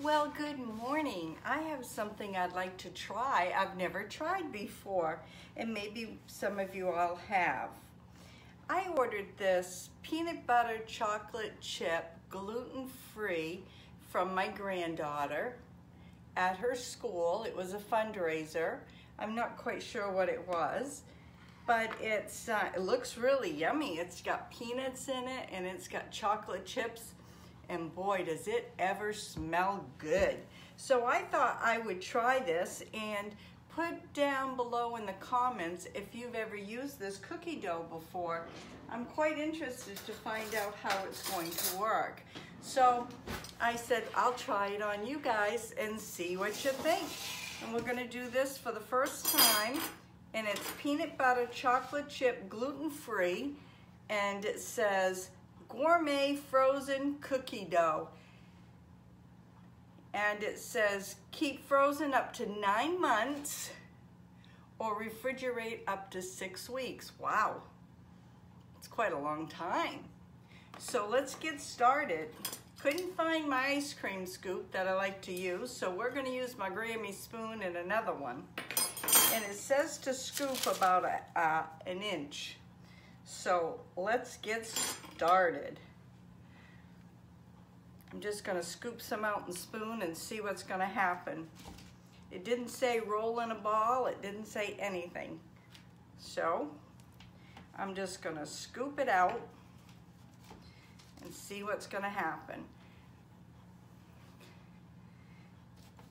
Well, good morning. I have something I'd like to try. I've never tried before, and maybe some of you all have. I ordered this peanut butter chocolate chip, gluten-free, from my granddaughter at her school. It was a fundraiser. I'm not quite sure what it was, but it looks really yummy. It's got peanuts in it, and it's got chocolate chips. And boy, does it ever smell good. So I thought I would try this and put down below in the comments if you've ever used this cookie dough before. I'm quite interested to find out how it's going to work. So I said, I'll try it on you guys and see what you think. And we're gonna do this for the first time. And it's peanut butter chocolate chip gluten-free. And it says, gourmet frozen cookie dough, and it says keep frozen up to 9 months or refrigerate up to 6 weeks. Wow, it's quite a long time. So let's get started. Couldn't find my ice cream scoop that I like to use, so we're going to use my Grammy spoon and another one, and it says to scoop about an inch. So let's get started. I'm just gonna scoop some out and spoon and see what's gonna happen. It didn't say roll in a ball, it didn't say anything. So I'm just gonna scoop it out and see what's gonna happen.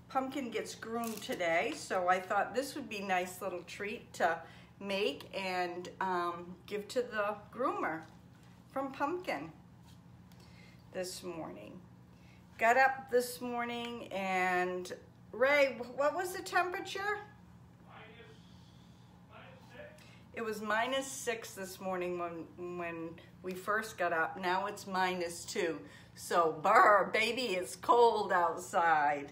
Pumpkin gets groomed today, so I thought this would be a nice little treat to make and give to the groomer from Pumpkin this morning. Got up this morning and Ray, what was the temperature? It was -6 this morning when we first got up. Now it's -2. So brr, baby, it's cold outside.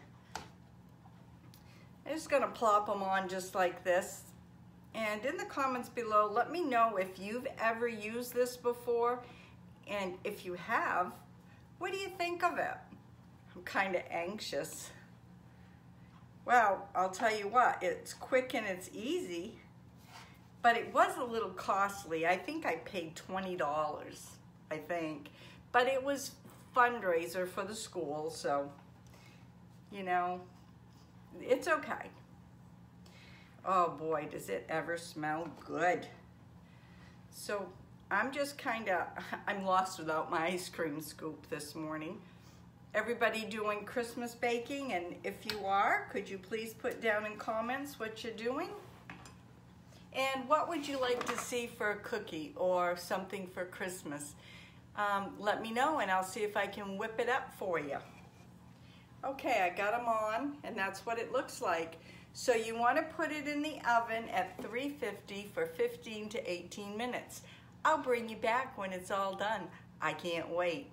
I'm just gonna plop them on just like this. And in the comments below, let me know if you've ever used this before, and if you have, what do you think of it? I'm kind of anxious. Well, I'll tell you what, it's quick and it's easy, but it was a little costly. I think I paid $20, I think, but it was fundraiser for the school, so, you know, it's okay. Oh boy, does it ever smell good. So I'm lost without my ice cream scoop this morning. Everybody doing Christmas baking? And if you are, could you please put down in comments what you're doing? And what would you like to see for a cookie or something for Christmas? Let me know and I'll see if I can whip it up for you. Okay, I got them on, and that's what it looks like. So you want to put it in the oven at 350 for 15 to 18 minutes. I'll bring you back when it's all done. I can't wait.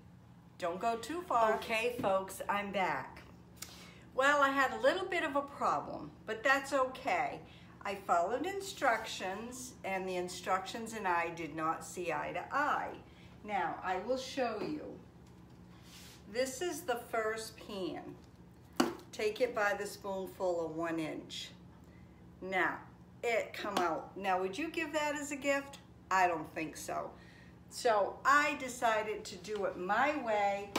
Don't go too far. Okay, folks, I'm back. Well, I had a little bit of a problem, but that's okay. I followed instructions, and the instructions and I did not see eye to eye. Now, I will show you. This is the first pan. Take it by the spoonful of 1 inch. Now, it come out. Now, would you give that as a gift? I don't think so. So I decided to do it my way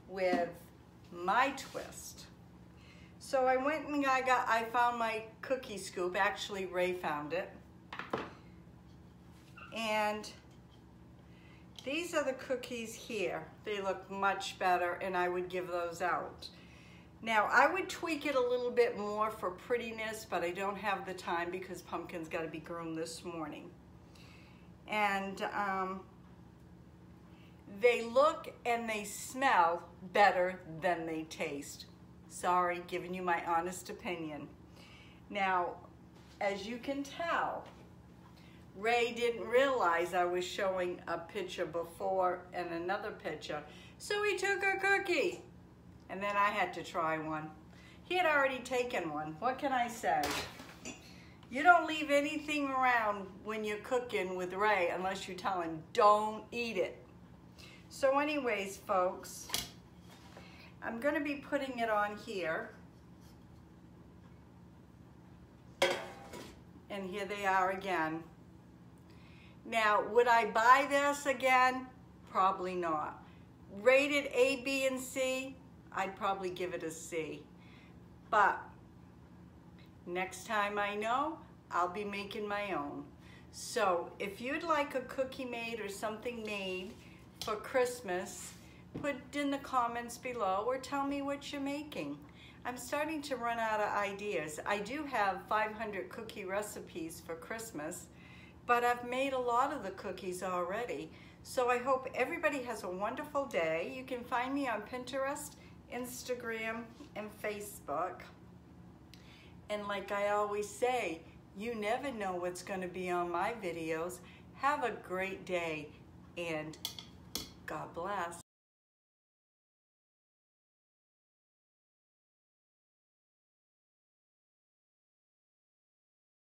with my twist. So I went and I found my cookie scoop. Actually, Ray found it. And these are the cookies here. They look much better, and I would give those out. Now, I would tweak it a little bit more for prettiness, but I don't have the time because Pumpkin's got to be groomed this morning. And they look and they smell better than they taste. Sorry, giving you my honest opinion. Now, as you can tell, Ray didn't realize I was showing a picture before and another picture, so he took a cookie. And then I had to try one. He had already taken one. What can I say? You don't leave anything around when you're cooking with Ray unless you tell him, don't eat it. So anyways, folks, I'm going to be putting it on here. And here they are again. Now, would I buy this again? Probably not. Rated A, B, and C, I'd probably give it a C. But next time I know, I'll be making my own. So if you'd like a cookie made or something made for Christmas, put it in the comments below or tell me what you're making. I'm starting to run out of ideas. I do have 500 cookie recipes for Christmas, but I've made a lot of the cookies already. So I hope everybody has a wonderful day. You can find me on Pinterest, Instagram, and Facebook. And like I always say, you never know what's going to be on my videos. Have a great day and God bless.